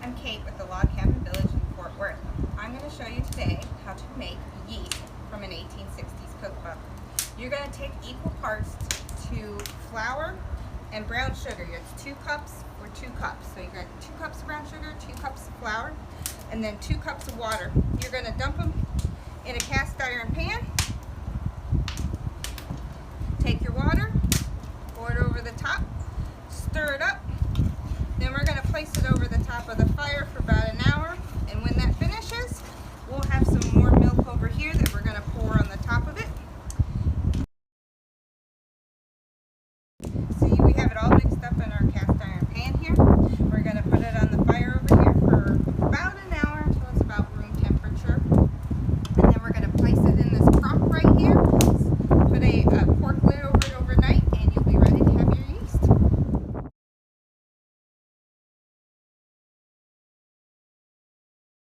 I'm Kate with the Log Cabin Village in Fort Worth. I'm going to show you today how to make yeast from an 1860s cookbook. You're going to take equal parts to flour and brown sugar. It's 2 cups or 2 cups. So you've got 2 cups of brown sugar, 2 cups of flour, and then 2 cups of water. You're going to dump them in a cast iron pan. Take your water, pour it over the top, stir it up. Then we're going to place it over the top of the fire for about an hour.